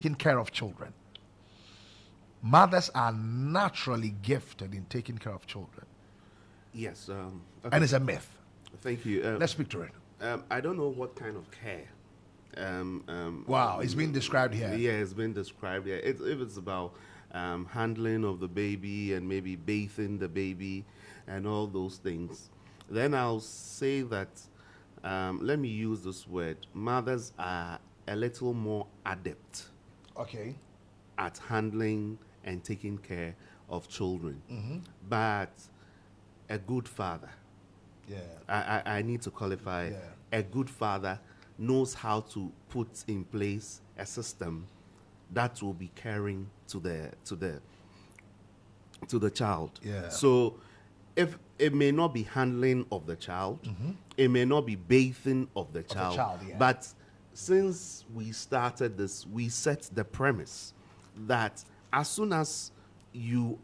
taking care of children. Mothers are naturally gifted in taking care of children. Yes. And it's a myth. Thank you. Let's speak to it. I don't know what kind of care. Wow, it's been described here. Yeah, it's been described here. If it's about handling of the baby and maybe bathing the baby and all those things, then I'll say that, let me use this word, mothers are a little more adept Okay. at handling and taking care of children. But a good father, Yeah. I need to qualify, Yeah. a good father knows how to put in place a system that will be caring to the child. Yeah. So if it may not be handling of the child, it may not be bathing of the child, yeah. but since we started this, we set the premise that as soon as you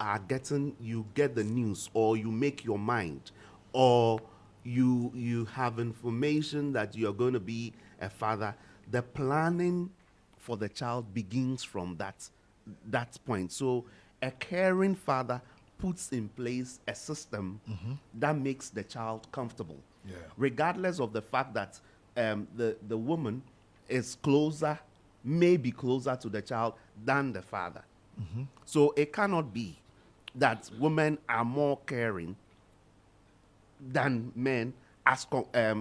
get the news, or you make your mind, or you have information that you're going to be a father, the planning for the child begins from that point. So a caring father puts in place a system that makes the child comfortable, Yeah. regardless of the fact that the woman is closer, may be closer to the child than the father. So it cannot be that women are more caring than men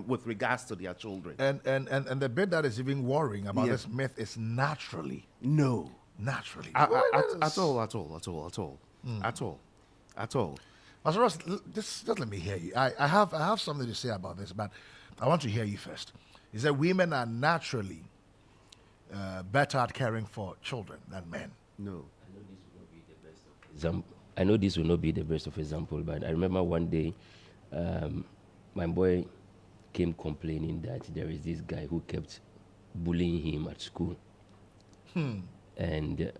with regards to their children. And the bit that is even worrying about Yeah. this myth is naturally. No. Naturally. At Well, all, at all, at all, at all, at all, at all. Pastor Ross, just let me hear you. I have something to say about this, but I want to hear you first. Is that women are naturally better at caring for children than men? No. I know this will not be the best of example, but I remember one day, my boy came complaining that there is this guy who kept bullying him at school. And,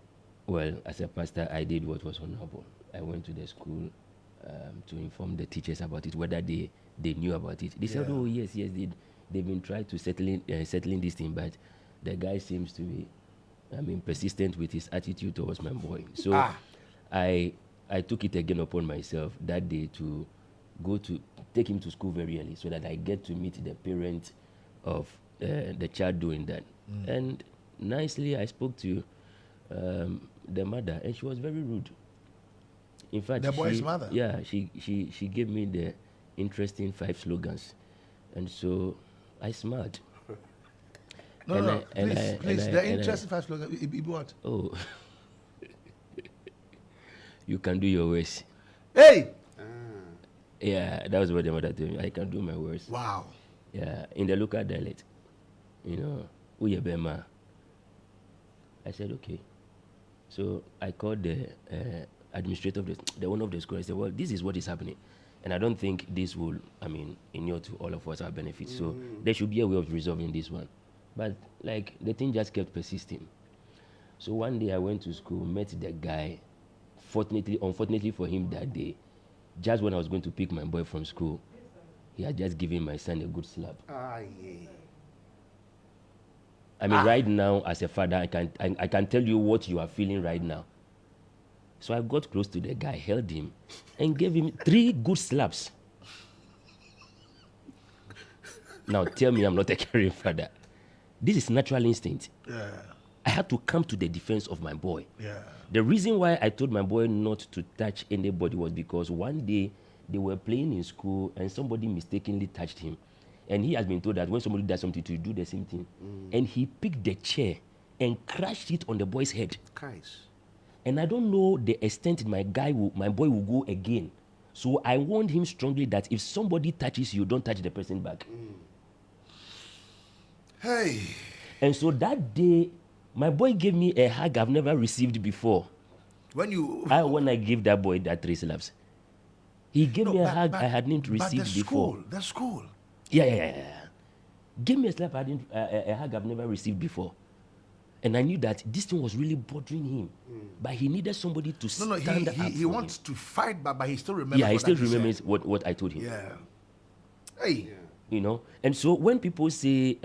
well, as a pastor, I did what was honorable. I went to the school to inform the teachers about it, whether they knew about it. They said, Yeah. oh, yes, they've been trying to settling this thing, but the guy seems to be, persistent with his attitude towards my boy. So I took it again upon myself that day to take him to school very early so that I get to meet the parent of the child doing that. And nicely, I spoke to the mother, and she was very rude. In fact, The boy's mother? Yeah, she gave me the interesting 5 slogans, and so I smiled. No, And please. I- The and I- interesting fact, what? Oh, you can do your worst. Hey! Yeah, that was what the mother told me. I can do my worst. Wow. Yeah, in the local dialect, Uye Bema. I said, okay. So I called the administrator of the owner of the school. I said, well, this is what is happening. And I don't think this will, inure to all of us our benefits. So there should be a way of resolving this one. But, the thing just kept persisting. So one day I went to school, met the guy. Unfortunately for him that day, just when I was going to pick my boy from school, he had just given my son a good slap. Right now, as a father, I can tell you what you are feeling right now. So I got close to the guy, held him, and gave him 3 good slaps. Now tell me I'm not a caring father. This is natural instinct. Yeah. I had to come to the defense of my boy. Yeah. The reason why I told my boy not to touch anybody was because one day they were playing in school and somebody mistakenly touched him. And he has been told that when somebody does something to you, do the same thing. And he picked the chair and crashed it on the boy's head. Guys. And I don't know the extent my boy will go again. So I warned him strongly that if somebody touches you, don't touch the person back. Hey. And so that day, my boy gave me a hug I've never received before. When I gave that boy that 3 slaps, he gave me a hug I hadn't received before. The school. Yeah. Give me a slap a hug I've never received before. And I knew that this thing was really bothering him. But he needed somebody to stand up He for wants him. to fight, but he still remembers. Yeah, he what still that he remembers said. what I told him. Yeah. Hey. And so when people say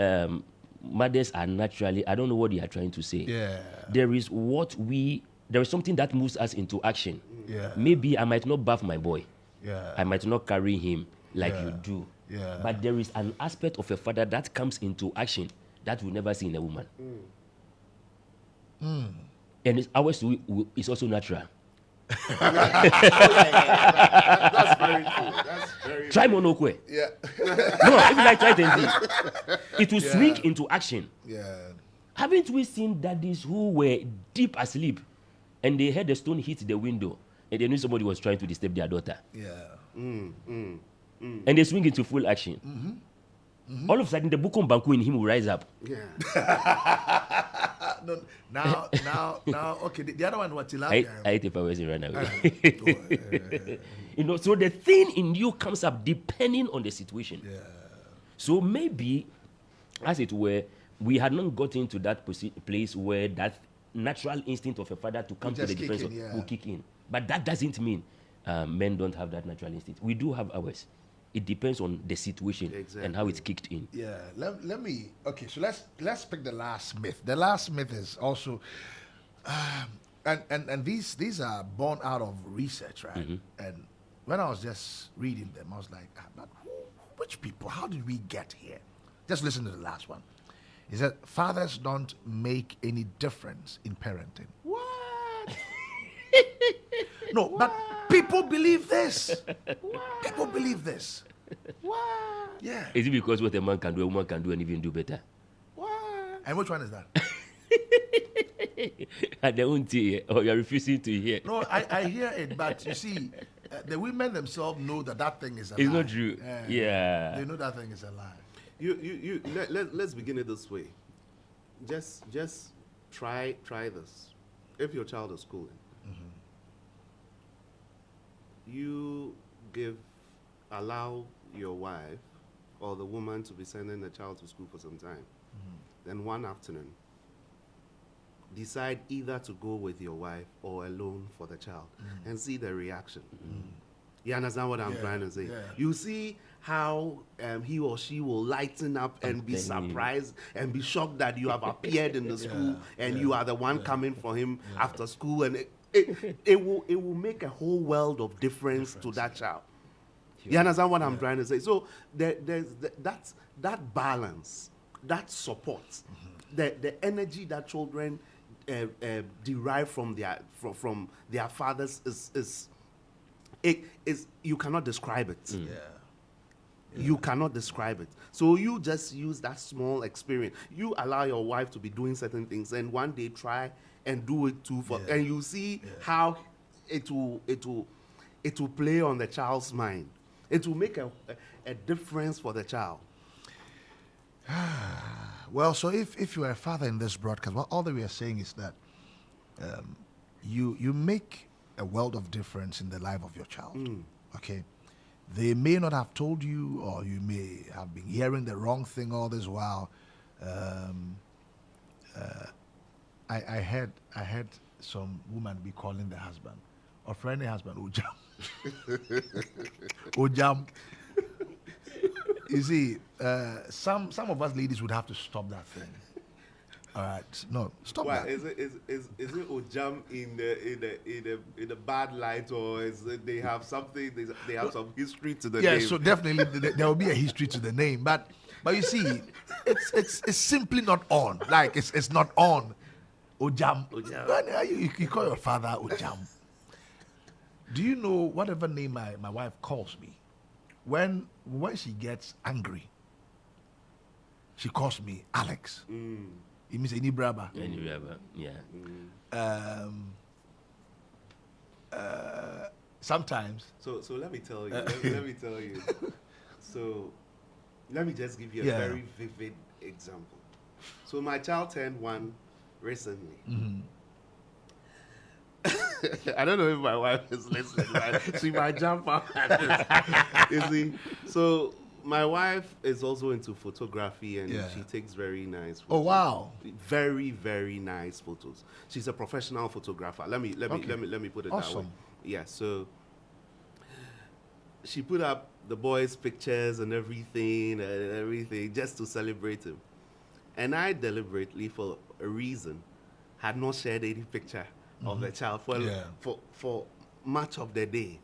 mothers are naturally, I don't know what you are trying to say. Yeah. There is something that moves us into action. Yeah. Maybe I might not bath my boy. Yeah. I might not carry him like Yeah. you do. Yeah. But there is an aspect of a father that comes into action that we never see in a woman. And ours is also natural. That's very true. That's very Try monokwe. Yeah. No, if you like, try it and see. It will swing into action. Yeah. Haven't we seen daddies who were deep asleep and they heard the stone hit the window and they knew somebody was trying to disturb their daughter? Yeah. And they swing into full action. All of a sudden, the bukum banku in him will rise up. Yeah. No, now, okay. The other one, what I ate if I was run away. So the thing in you comes up depending on the situation. Yeah. So maybe, as it were, we had not gotten to that place where that natural instinct of a father to come to the defense will kick in. But that doesn't mean men don't have that natural instinct. We do have ours. It depends on the situation and how it's kicked in. Yeah. Let me. Okay. So let's pick the last myth. The last myth is also, and these are born out of research, right? And when I was just reading them, I was like, but which people? How did we get here? Just listen to the last one. It said fathers don't make any difference in parenting. What? No, but people believe this. People believe this. What? Yeah. Is it because what a man can do, a woman can do and even do better? What? And which one is that? At their own tea, or you're refusing to hear. No, I hear it, but you see, the women themselves know that thing is a lie. It's not true. Yeah. They know that thing is a lie. Let's begin it this way. Just try this. If your child is schooling, you allow your wife or the woman to be sending the child to school for some time. Then one afternoon, decide either to go with your wife or alone for the child and see the reaction. You understand what I'm trying to say? Yeah. You see how he or she will lighten up and be surprised and be shocked that you have appeared in the school and you are the one coming for him after school, and it will make a whole world of difference to that child. You understand what I'm trying to say? So there's that balance, that support, the energy that children derive from their fathers is you cannot describe it. You cannot describe it. So you just use that small experience. You allow your wife to be doing certain things, and one day try and do it too, and you see how it will play on the child's mind. It will make a difference for the child. Well, so if you are a father in this broadcast, well, all that we are saying is that you make a world of difference in the life of your child. Okay, they may not have told you, or you may have been hearing the wrong thing all this while. I heard some woman be calling the husband, or friendly husband, Ojam. Ojam. You see, some of us ladies would have to stop that thing. All right, no, stop Why that. is it Ojam in the bad light, or is it they have something? They have some history to the name. Yeah, so definitely there will be a history to the name, but you see, it's simply not on. Like it's not on. Ojam. You call your father Ojam. Do you know whatever name my wife calls me? When she gets angry, she calls me Alex. It means any braba. Any brother, yeah. Sometimes. So let me tell you. let me tell you. So let me just give you a very vivid example. So my child turned 1 recently. I don't know if my wife is listening, but she might jump up at this. You see? So my wife is also into photography, and she takes very nice photos. Oh wow. Very, very nice photos. She's a professional photographer. Let me put it that way. Yeah, so she put up the boys' pictures and everything just to celebrate him. And I deliberately, for a reason, had not shared any picture of the child for much of the day.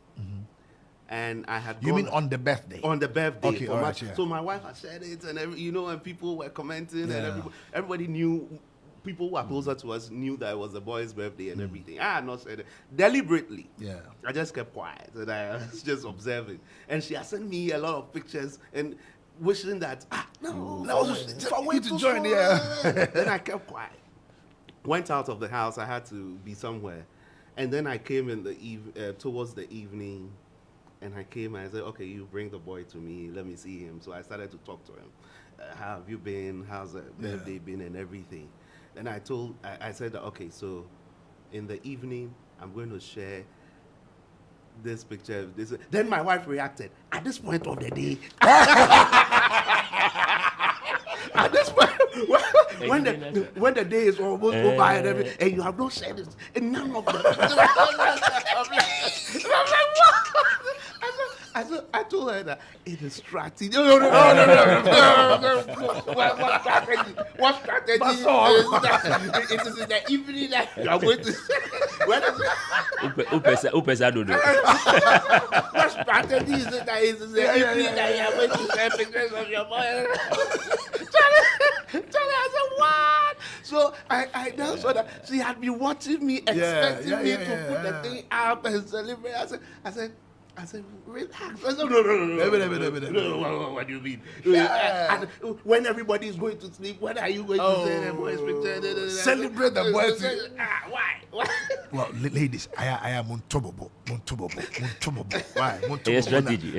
And I had You gone mean on the birthday? on the birthday. Okay, for all right, much, yeah. So my wife had shared it, and and people were commenting, and Yeah. everybody knew. People who are closer to us knew that it was the boy's birthday and everything. I had not said it deliberately. Yeah. I just kept quiet and I was just observing. And she had sent me a lot of pictures and wishing that No, for you way to to join, yeah. Then I kept quiet. Went out of the house. I had to be somewhere, and then I came in the towards the evening, and I came and I said, "Okay, you bring the boy to me. Let me see him." So I started to talk to him. How have you been? How's the birthday been and everything? Then I said, "Okay, so in the evening, I'm going to share this picture." Then my wife reacted. At this point of the day, at this point, when the day is almost over and everything, and you have not said it, and none of them. I told her that it is strategy. No. What strategy? What strategy? It is in the evening that you are going to. Upesa dodo. What strategy is it that is in the evening that you are going to share pictures of your boy? Charlie, I said, what? So I now saw that she had been watching me, expecting me to put the thing up and celebrate. I said, relax. I said, no. What do you mean? And when everybody is going to sleep, when are you going to say the boy's picture? Celebrate the boy's Why? Well, ladies, I am untobobo. Why? A strategy.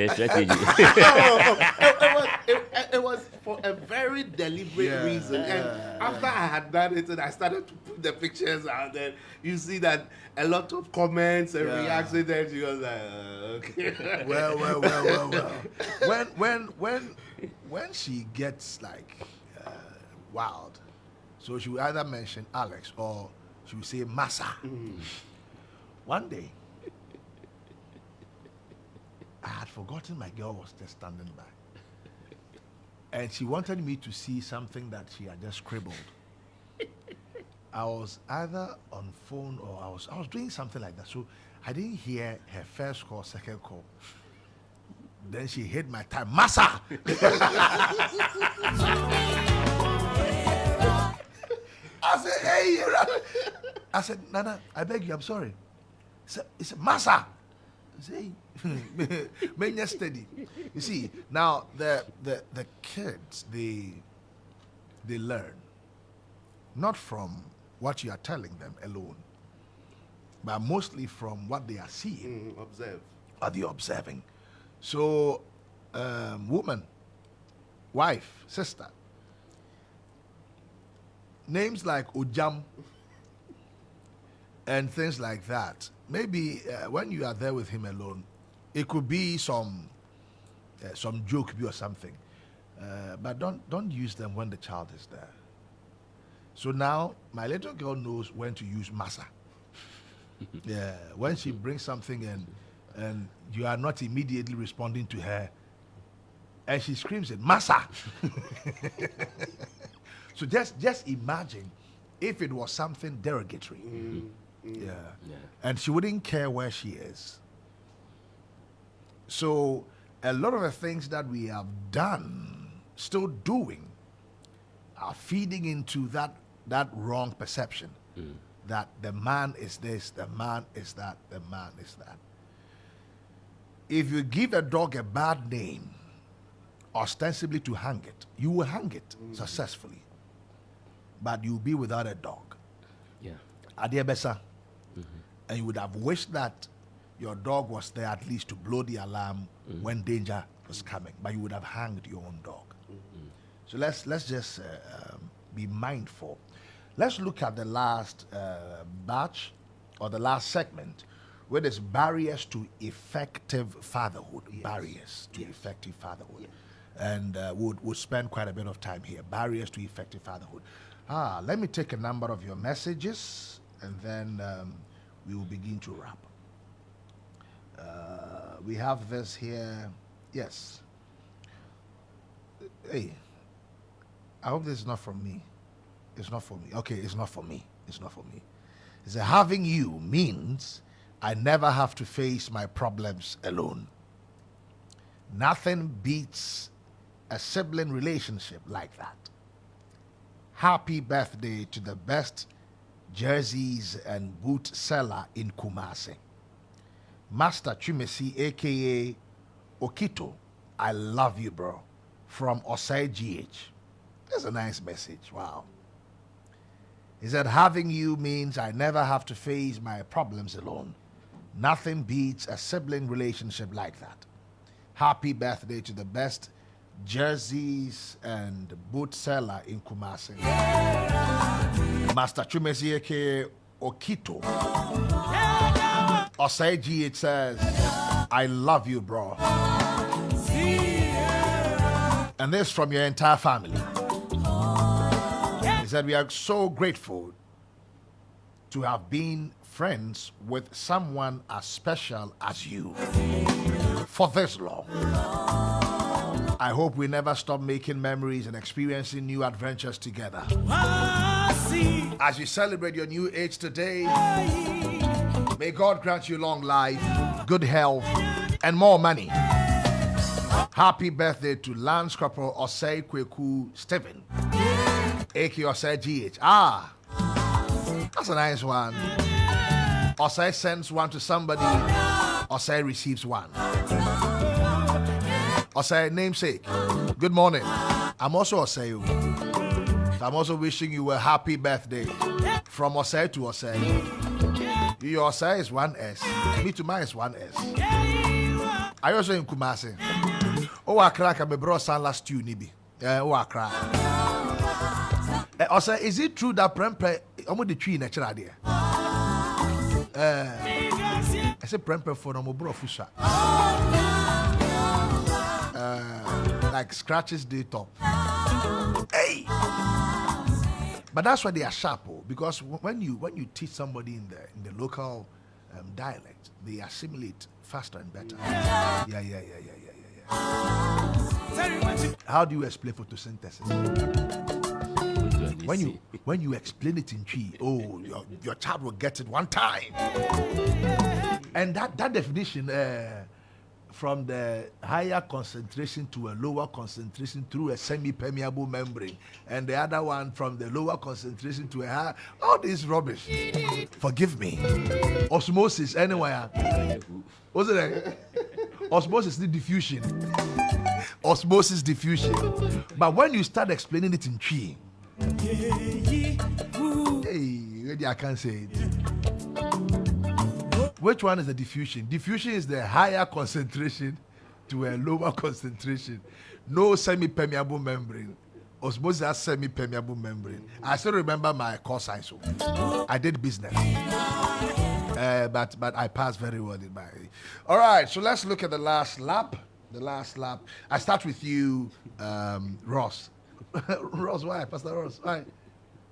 It was for a very deliberate reason. And after I had done it and I started to put the pictures out there, you see that a lot of comments and reactions, and she was like, okay. Well. When she gets like wild, so she will either mention Alex or she will say Massa. One day, I had forgotten my girl was just standing by, and she wanted me to see something that she had just scribbled. I was either on phone or I was doing something like that. So I didn't hear her first call, second call. Then she hit my time. Massa! I said, hey. I said, Nana, I beg you, I'm sorry. It's Massa. I said, hey, make you steady. You see, now the kids, they learn not from what you are telling them alone, but mostly from what they are seeing. Observe. What they're observing. So, woman, wife, sister, names like Ojam and things like that. Maybe when you are there with him alone, it could be some joke or something, but don't use them when the child is there. So now my little girl knows when to use massa. Yeah, when she brings something and you are not immediately responding to her, and she screams it, massa. So just imagine if it was something derogatory. Yeah. And she wouldn't care where she is. So a lot of the things that we have done, still doing, are feeding into that wrong perception that the man is this, the man is that, the man is that. If you give a dog a bad name, ostensibly to hang it, you will hang it successfully, but you'll be without a dog. Yeah. Adiabesa. And you would have wished that your dog was there at least to blow the alarm when danger was coming, but you would have hanged your own dog. So let's just be mindful. Let's look at the last batch or the last segment, where there's barriers to effective fatherhood. Barriers to effective fatherhood. And we'll spend quite a bit of time here. Barriers to effective fatherhood. Let me take a number of your messages, and then we will begin to wrap. We have this here. Yes. Hey, I hope this is not from me. It's not for me. Okay, it's not for me. It's not for me. It said, having you means I never have to face my problems alone. Nothing beats a sibling relationship like that. Happy birthday to the best jerseys and boot seller in Kumasi, Master Chumesi, aka Okito. I love you, bro. From Osai GH. That's a nice message. Wow. He said, having you means I never have to face my problems alone. Nothing beats a sibling relationship like that. Happy birthday to the best jerseys and boot seller in Kumasi, Master Chumesi, aka Okito. Osai GH says, I love you, bro. And this from your entire family. He said, we are so grateful to have been friends with someone as special as you for this long. I hope we never stop making memories and experiencing new adventures together. As you celebrate your new age today, may God grant you long life, good health, and more money. Happy birthday to Lance Corporal Osei Kweku Stephen, aka Osei GH. Ah, that's a nice one. Osei sends one to somebody, Osei receives one. Osei namesake, good morning. I'm also Osei. I'm also wishing you a happy birthday from Osei to Osei. Your Osei is 1S. Me to mine is 1S. I also in Kumasi. Oh, I crack a bro san last stew nibi. Oh, I crack. Osei, is it true that Prempe almost the tree in a chair? I said Prempe for no bro fusha. Like scratches the top. Hey! But that's why they are sharp, because when you teach somebody in the local dialect, they assimilate faster and better. Yeah. How do you explain photosynthesis? When you explain it in Chi, your child will get it one time. And that definition, from the higher concentration to a lower concentration through a semi-permeable membrane, and the other one from the lower concentration to a higher, all this rubbish. Forgive me. Osmosis, anyway. What's it? Osmosis is diffusion. Osmosis diffusion. But when you start explaining it in Chi, hey, I can't say it. Which one is the diffusion? Diffusion is the higher concentration to a lower concentration. No semi-permeable membrane. Osmosis has semi-permeable membrane. I still remember my course science. I did business. But I passed very well in my... All right, so let's look at the last lap. I start with you, Ross. Ross, why? Pastor Ross, why?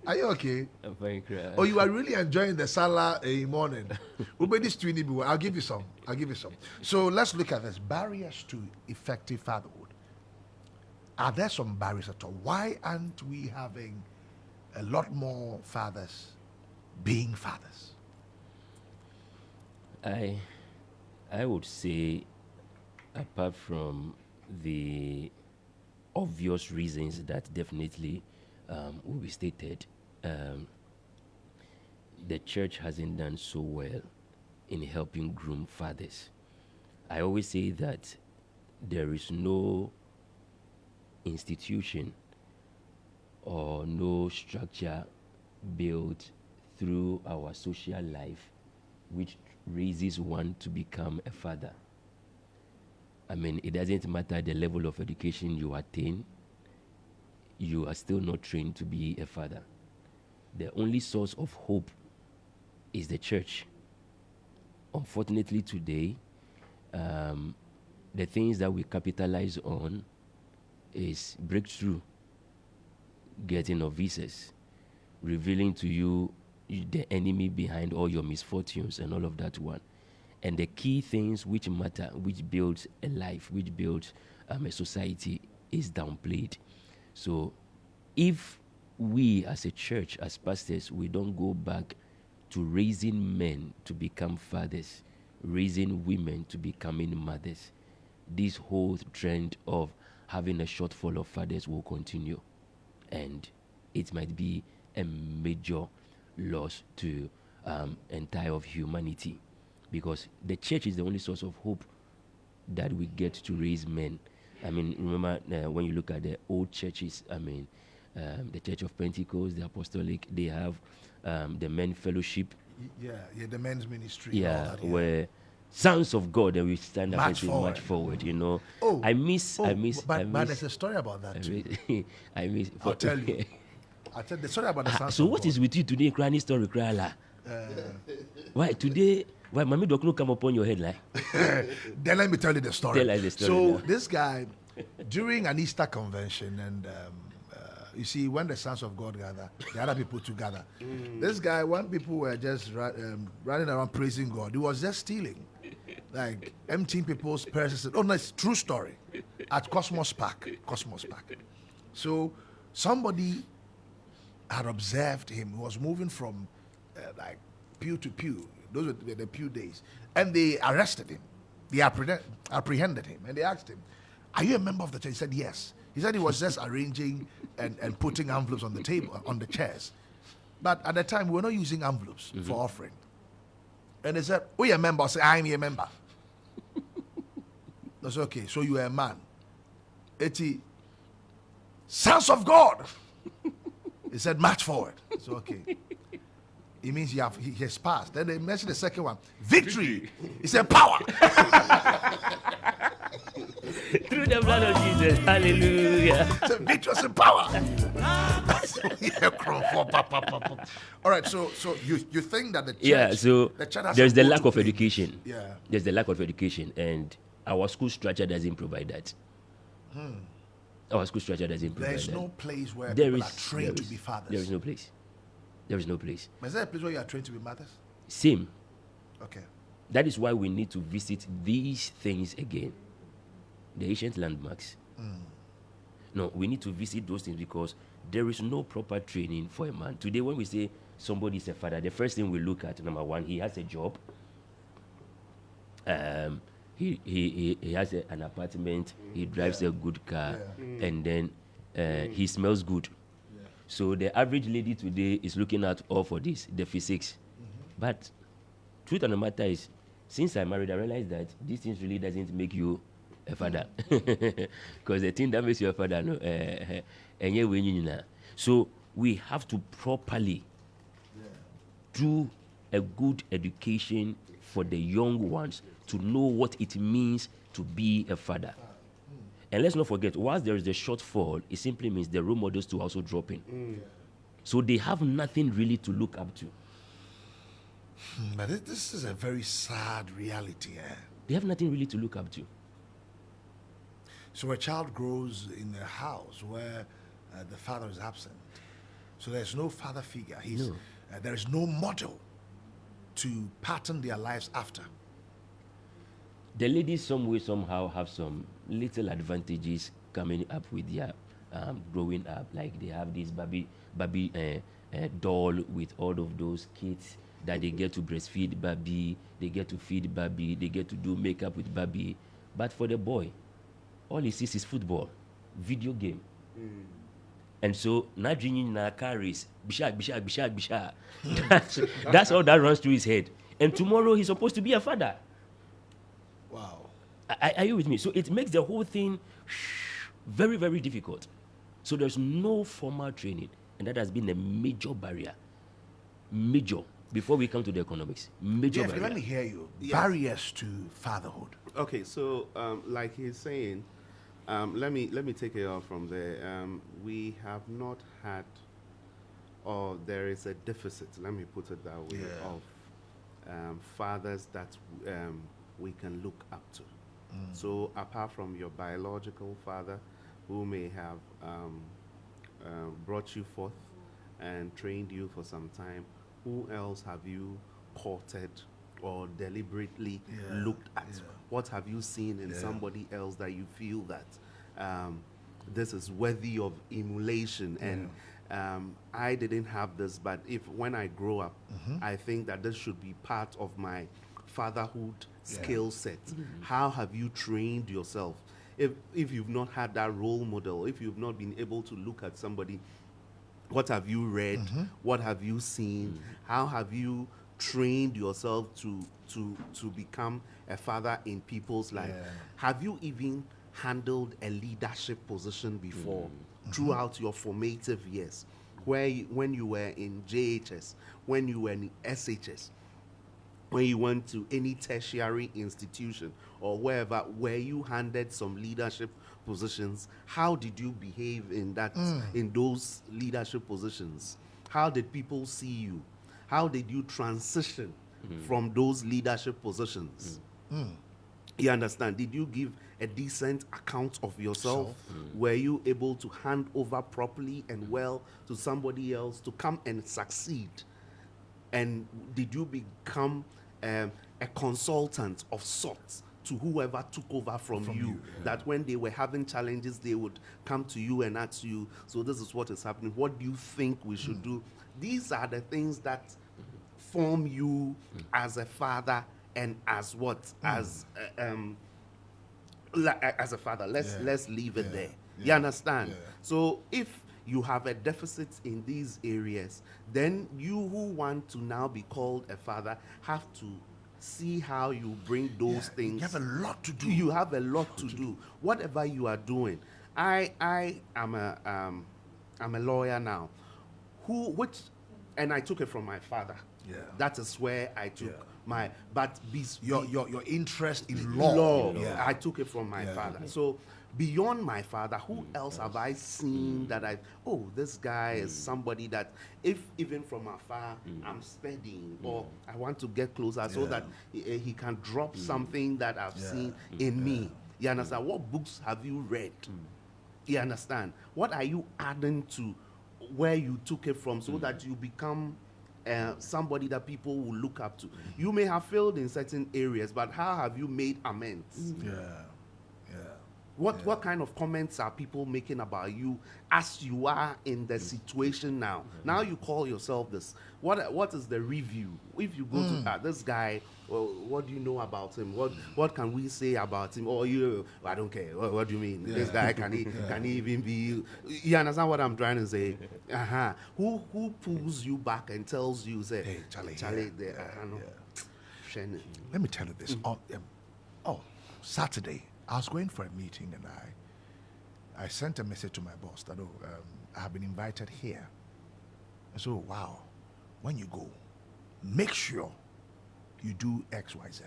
Are you okay? I'm fine, cry. Oh, you are really enjoying the Salah morning. I'll give you some. So let's look at this. Barriers to effective fatherhood. Are there some barriers at all? Why aren't we having a lot more fathers being fathers? I would say, apart from the obvious reasons that definitely will be stated, the church hasn't done so well in helping groom fathers. I always say that there is no institution or no structure built through our social life which raises one to become a father. I mean, it doesn't matter the level of education you attain, you are still not trained to be a father. The only source of hope is the church. Unfortunately today, the things that we capitalize on is breakthrough, getting novices, revealing to you the enemy behind all your misfortunes and all of that one. And the key things which matter, which builds a life, which builds a society, is downplayed. So if we as a church, as pastors, we don't go back to raising men to become fathers, raising women to becoming mothers, this whole trend of having a shortfall of fathers will continue. And it might be a major loss to entire of humanity, because the church is the only source of hope that we get to raise men. I mean, remember when you look at the old churches, I mean, the Church of Pentecost, the Apostolic, they have the men fellowship. Yeah, the men's ministry. And all Yeah, that, where sons of God, and we stand up and March say, forward. march forward, you know. Oh, I miss. But there's a story about that too. I miss. I'll tell you. I'll tell the story about the sons So of what God. is with you today, crying story, cry la? Why today? Why mommy don't come upon your head like? Then let me tell you the story. Tell us the story So now. this guy, during an Easter convention, and you see, when the sons of God gather, the other people together. This guy, when people were just running around praising God, he was just stealing, like emptying people's purses. Oh no, it's a true story. At Cosmos Park. So somebody had observed him. He was moving from like pew to pew. Those were the pew days. And they arrested him. They apprehended him. And they asked him, "Are you a member of the church?" He said, "Yes." He said he was just arranging and putting envelopes on the table, on the chairs. But at the time, we were not using envelopes for offering. And they said, "Oh, you're a member?" I said, "I'm a member." I said, "Okay, so you are a man." Eti, sons of God. He said, "March forward." So okay. It means he has passed. Then they mentioned the second one, victory. He said, "Power." Through the blood of Jesus, hallelujah. So victory and power. All right, so you think that the church, Yeah, so the church has there's a the role lack to of play. education. Yeah. There's the lack of education, and our school structure doesn't provide that. Our school structure doesn't provide There's that. no place where There people is- are trained there to is- be fathers. There is no place. There is no place. Is there a place where you are trained to be mothers? Same. Okay. That is why we need to visit these things again. The ancient landmarks. No, we need to visit those things because there is no proper training for a man. Today, when we say somebody is a father, the first thing we look at, number one, he has a job. He has an apartment. He drives a good car, and then he smells good. So the average lady today is looking at all for this, the physics. But truth of the matter is, since I married, I realized that these things really doesn't make you a father, because the thing that makes you a father, no, so we have to properly do a good education for the young ones to know what it means to be a father. And let's not forget, whilst there is the shortfall, it simply means the role models to also drop in. So they have nothing really to look up to. But this is a very sad reality. They have nothing really to look up to. So a child grows in a house where the father is absent. So there's no father figure. No. There is no model to pattern their lives after. The ladies, some way, somehow, have some little advantages coming up with their growing up. Like they have this Barbie doll with all of those kids that they get to breastfeed Barbie, they get to feed Barbie, they get to do makeup with Barbie. But for the boy, all he sees is football, video game. And so, na carries, bishak. That's all that runs through his head. And tomorrow he's supposed to be a father. Wow. Are you with me? So it makes the whole thing very, very difficult. So there's no formal training, and that has been a major barrier. Major. Before we come to the economics, major Jeff, barrier. let me hear you. Yes. Barriers to fatherhood. Okay, so like he's saying, let me take it off from there. We have not had, or there is a deficit. Let me put it that way, of fathers that we can look up to. So apart from your biological father, who may have brought you forth and trained you for some time, who else have you courted or deliberately looked at? What have you seen in somebody else that you feel that this is worthy of emulation. And I didn't have this, but when I grow up, I think that this should be part of my fatherhood skill set. How have you trained yourself? If you've not had that role model, if you've not been able to look at somebody, what have you read? What have you seen? How have you trained yourself to become a father in people's life? Have you even handled a leadership position before throughout your formative years, when you were in JHS, when you were in SHS, when you went to any tertiary institution or wherever, where you handed some leadership positions? How did you behave in those leadership positions? How did people see you? How did you transition from those leadership positions? You understand? Did you give a decent account of yourself? Were you able to hand over properly and well to somebody else to come and succeed? And did you become a consultant of sorts to whoever took over from you? That when they were having challenges, they would come to you and ask you, so this is what is happening. What do you think we should do? These are the things that form you as a father and as what? As a father. Let's leave it there. You understand? So if you have a deficit in these areas, then you who want to now be called a father have to see how you bring those things. You have a lot to do. You have a lot to do. Whatever you are doing. I am a lawyer now. And I took it from my father. That is where I took my, but your interest in law. I took it from my father. So beyond my father, who else have I seen that this guy is somebody that, if even from afar I'm studying or I want to get closer so that he can drop something that I've seen in me. You understand? What books have you read? You understand? What are you adding to where you took it from so that you become somebody that people will look up to? You may have failed in certain areas, but how have you made amends? What kind of comments are people making about you as you are in the situation now? Now you call yourself this. What is the review? If you go to this guy, well, what do you know about him? What can we say about him? Or I don't care. What do you mean? This guy can he even be? You understand what I'm trying to say? Who pulls you back and tells you, say, Hey, Charlie, let me tell you this. Saturday, I was going for a meeting and I sent a message to my boss that I have been invited here. And so, wow, when you go, make sure you do X, Y, Z.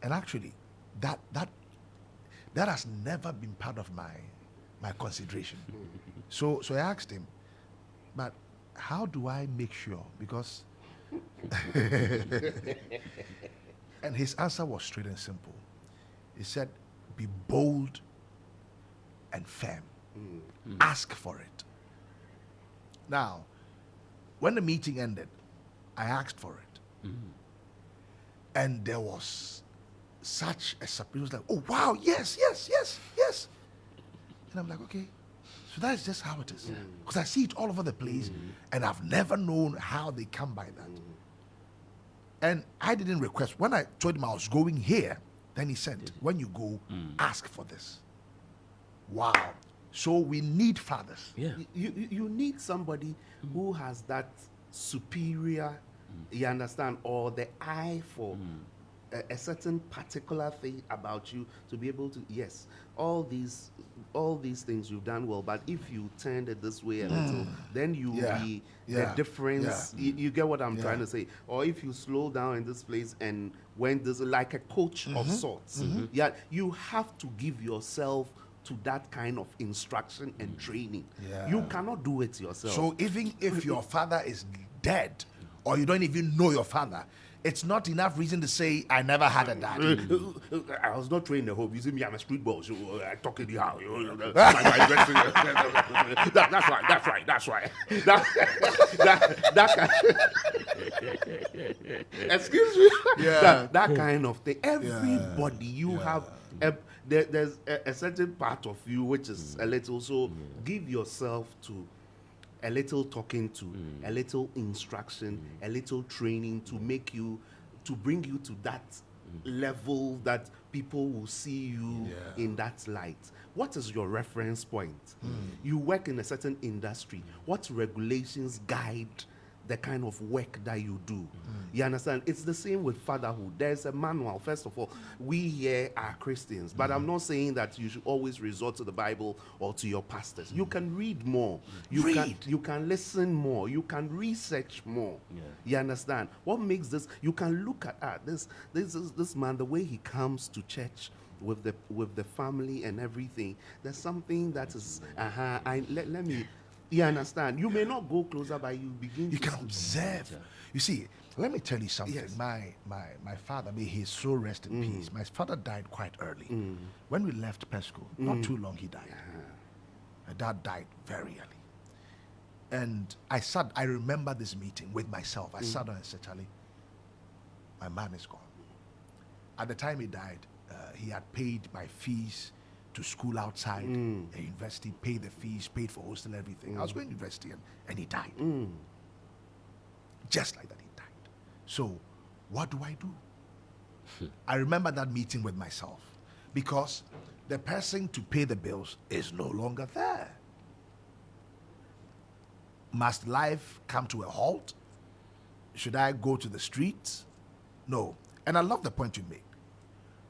And actually, that has never been part of my consideration. So I asked him, but how do I make sure? Because and his answer was straight and simple. He said, be bold and firm. Ask for it. Now, when the meeting ended, I asked for it. And there was such a surprise. It was like, oh, wow, yes. And I'm like, okay. So that's just how it is. Because I see it all over the place, and I've never known how they come by that. And I didn't request. When I told him I was going here, then he said, when you go, ask for this. Wow. So we need fathers. You need somebody who has that superior, you understand, or the eye for a certain particular thing about you to be able to, yes, all these things you've done well, but if you turned it this way a little, then you will be the difference. You get what I'm trying to say? Or if you slow down in this place and when there's like a coach of sorts, you have to give yourself to that kind of instruction and training. You cannot do it yourself. So even if your father is dead or you don't even know your father, it's not enough reason to say, I never had a dad. I was not trained at home. You see me, I'm a street boy, so I talk anyhow. That's right. Excuse me? That kind of thing. Everybody, you have there's a certain part of you which is a little, so give yourself to a little talking to, a little instruction, a little training to make you, to bring you to that level that people will see you in that light. What is your reference point? You work in a certain industry. What regulations guide the kind of work that you do? You understand? It's the same with fatherhood. There's a manual. First of all, we here are Christians, but I'm not saying that you should always resort to the Bible or to your pastors. You can read more. You can listen more. You can research more. You understand? What makes this? You can look at this man, the way he comes to church with the family and everything. There's something that is let me. You understand? You may not go closer, but you begin. You can observe. You see, let me tell you something. Yes. My father, may his soul rest in peace. My father died quite early. When we left Pesco, not too long he died. My dad died very early. And I remember this meeting with myself. I sat down and said, Charlie, my man is gone. At the time he died, he had paid my fees to school outside the university, paid the fees, paid for hostel, everything. I was going to university and he died. Just like that, he died. So, what do I do? I remember that meeting with myself because the person to pay the bills is no longer there. Must life come to a halt? Should I go to the streets? No. And I love the point you made.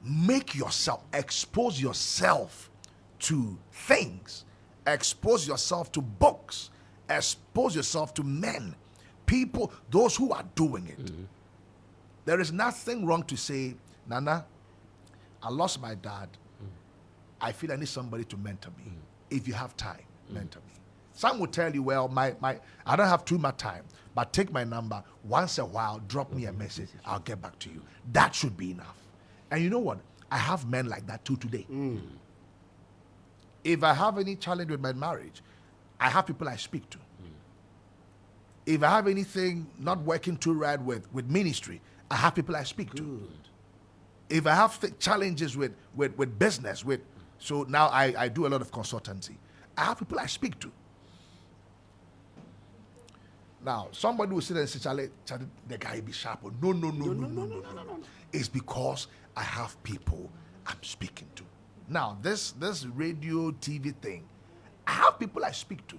Make yourself, expose yourself to things, expose yourself to books, expose yourself to men, people, those who are doing it. There is nothing wrong to say, Nana, I lost my dad. I feel I need somebody to mentor me. If you have time, mentor me. Some will tell you, well, I don't have too much time, but take my number once a while, drop me a message, I'll get back to you. That should be enough. And you know what? I have men like that too today. If I have any challenge with my marriage, I have people I speak to. If I have anything not working too right with ministry, I have people I speak to. If I have challenges with business, so now I do a lot of consultancy, I have people I speak to. Now, somebody will sit there and say, Charlie, the guy be sharp. No. It's because I have people I'm speaking to. Now, this radio, TV thing, I have people I speak to.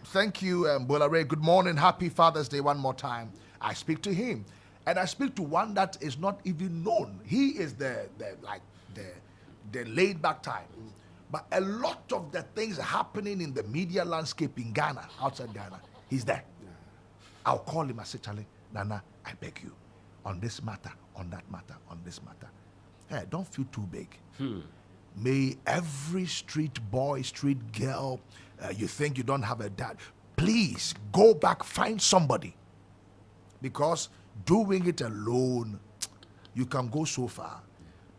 Thank you, Bolare. Good morning. Happy Father's Day one more time. I speak to him. And I speak to one that is not even known. He is the laid back type. But a lot of the things happening in the media landscape in Ghana, outside Ghana, he's there. I'll call him. I say, Charlie, Nana, I beg you, on this matter, on that matter, on this matter. Hey, don't feel too big. May every street boy, street girl, you think you don't have a dad, please go back, find somebody. Because doing it alone, you can go so far.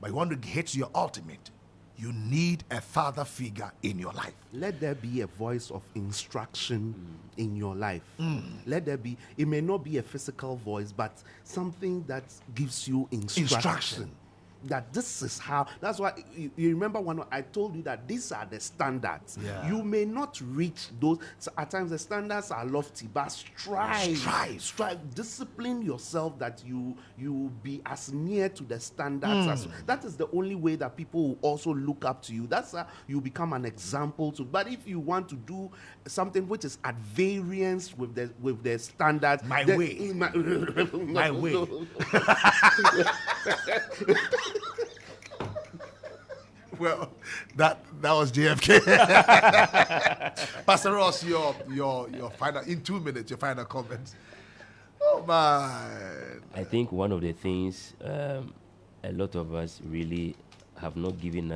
But you want to hit your ultimate, you need a father figure in your life. Let there be a voice of instruction in your life. Let there be, it may not be a physical voice, but something that gives you instruction. That this is how, that's why you remember when I told you that these are the standards. Yeah. You may not reach those. So at times the standards are lofty, but strive, discipline yourself that you be as near to the standards as that is the only way that people will also look up to you. That's how you become an example to. But if you want to do something which is at variance with the standards, My way. My way. Well, that was JFK. Pastor Ross, your final, in 2 minutes, your final comments. Oh man. I think one of the things a lot of us really have not given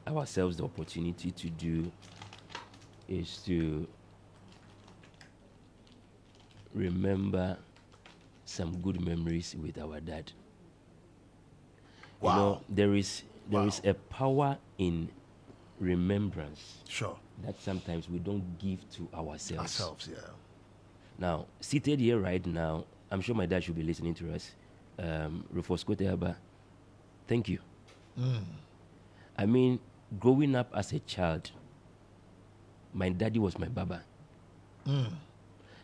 ourselves the opportunity to do is to remember some good memories with our dad. Wow. You know, there is a power in remembrance. Sure. That sometimes we don't give to ourselves. Yeah. Now, seated here right now, I'm sure my dad should be listening to us. Rufus Koteaba, thank you. I mean, growing up as a child, my daddy was my baba.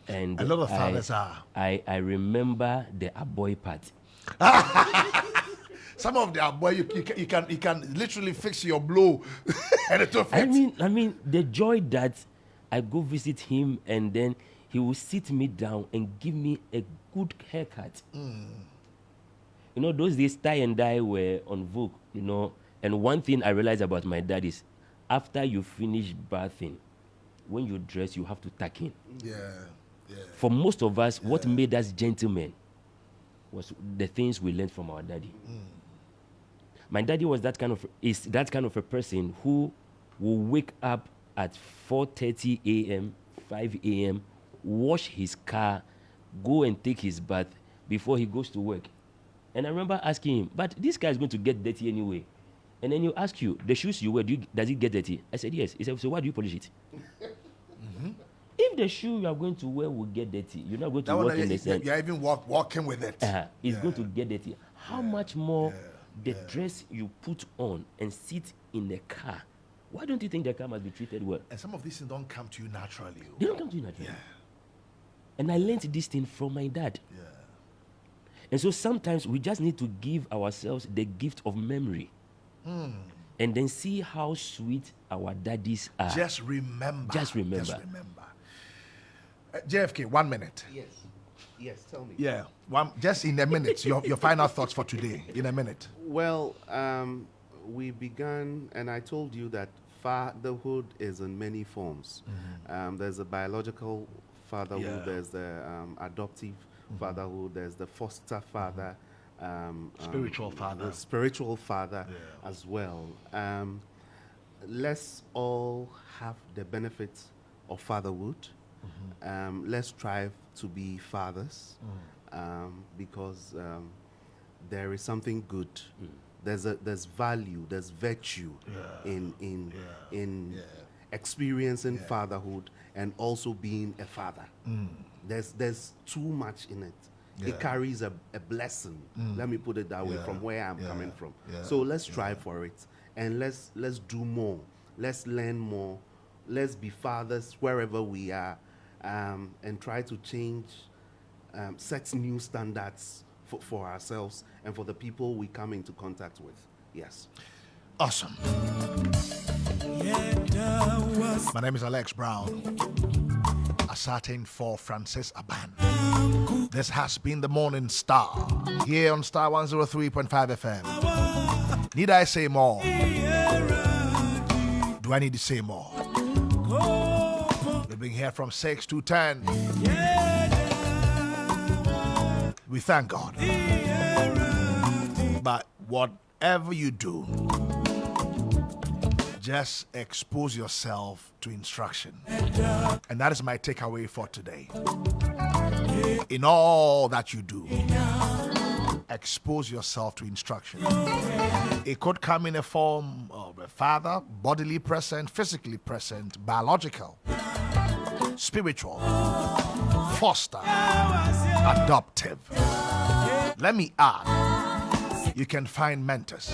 And A lot of fathers are. I remember the aboy part. Some of their boy, you can literally fix your blow and it will fit. I mean, the joy that I go visit him and then he will sit me down and give me a good haircut. You know, those days tie and dye were on vogue, you know. And one thing I realized about my dad is after you finish bathing, when you dress, you have to tuck in. Yeah. For most of us, what made us gentlemen was the things we learned from our daddy. My daddy was that kind of a person who will wake up at 4:30 a.m., 5 a.m., wash his car, go and take his bath before he goes to work. And I remember asking him, but this car is going to get dirty anyway. And then he'll ask you, the shoes you wear, does it get dirty? I said, yes. He said, so why do you polish it? If the shoe you are going to wear will get dirty, you're not going to walk in the sand. You're even walking with it. It's going to get dirty. How much more the dress you put on and sit in the car? Why don't you think the car must be treated well? And some of these things don't come to you naturally. They don't come to you naturally. And I learned this thing from my dad. And so sometimes we just need to give ourselves the gift of memory. And then see how sweet our daddies are. Just remember. JFK, 1 minute. Yes, tell me. Yeah, just in a minute. Your final thoughts for today, in a minute. Well, we began, and I told you that fatherhood is in many forms. There's a biological fatherhood, there's the adoptive fatherhood, there's the foster father, spiritual father. The spiritual father as well. Let's all have the benefits of fatherhood. Let's strive to be fathers because there is something good. There's value, there's virtue in experiencing fatherhood and also being a father. There's too much in it. It carries a blessing. Let me put it that way from where I'm coming from. So let's strive for it and let's do more. Let's learn more. Let's be fathers wherever we are and try to change, set new standards for ourselves and for the people we come into contact with. Yes. Awesome. My name is Alex Brown. A certain for Francis Aban. This has been the Morning Star here on Star 103.5 FM. Need I say more? Do I need to say more? We've been here from 6 to 10. We thank God. But whatever you do, just expose yourself to instruction. And that is my takeaway for today. In all that you do, expose yourself to instruction. It could come in a form of a father, bodily present, physically present, biological, spiritual, foster, adoptive. Let me add, you can find mentors.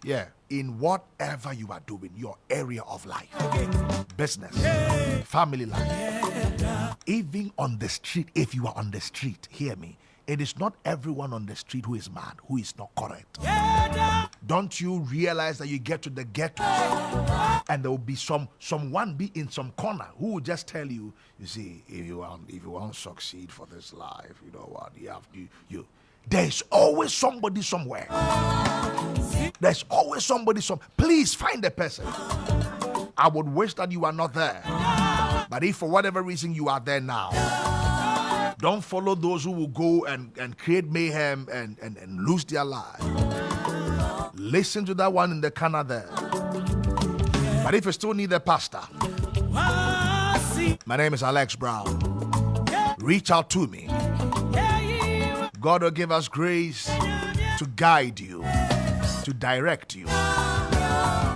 Yeah, in whatever you are doing, your area of life, business, family life, even on the street. If you are on the street, hear me, it is not everyone on the street who is mad, who is not correct. Don't you realize that you get to the ghetto and there will be someone be in some corner who will just tell you, you see, if you want to succeed for this life, you know what, you have to, there's always somebody somewhere. There's always somebody Please find the person. I would wish that you are not there. But if for whatever reason you are there now, don't follow those who will go and create mayhem and lose their lives. Listen to that one in the corner there. But if you still need a pastor, my name is Alex Brown. Reach out to me. God will give us grace to guide you, to direct you.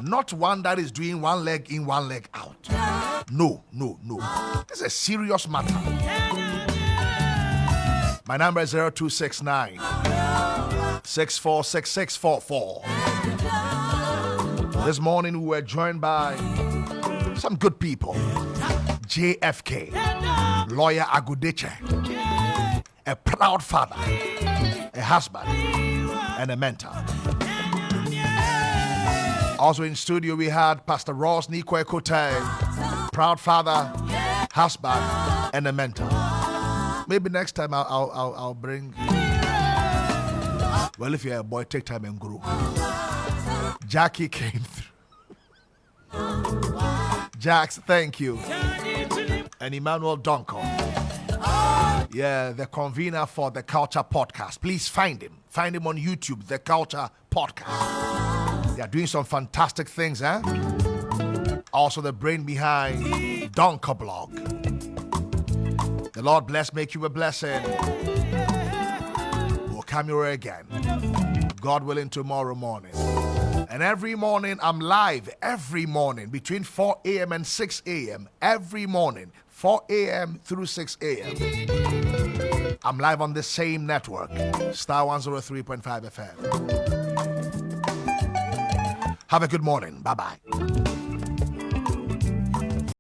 Not one that is doing one leg in, one leg out. No. This is a serious matter. My number is 0269 646644. This morning we were joined by some good people. JFK, lawyer Agudeche, a proud father, a husband, and a mentor. Also in studio we had Pastor Ross Nikwe Kote, proud father, husband, and a mentor. Maybe next time I'll bring. Well, if you're a boy, take time and grow. Jackie came through. Jax, thank you. And Emmanuel Duncan. Yeah, the convener for the Culture Podcast. Please find him. Find him on YouTube, the Culture Podcast. They are doing some fantastic things, eh? Also, the brain behind Donka Blog. The Lord bless, make you a blessing. We'll come your way again, God willing, tomorrow morning. And every morning, I'm live every morning between 4 a.m. and 6 a.m. Every morning, 4 a.m. through 6 a.m. I'm live on the same network, Starr 103.5 FM. Have a good morning. Bye-bye.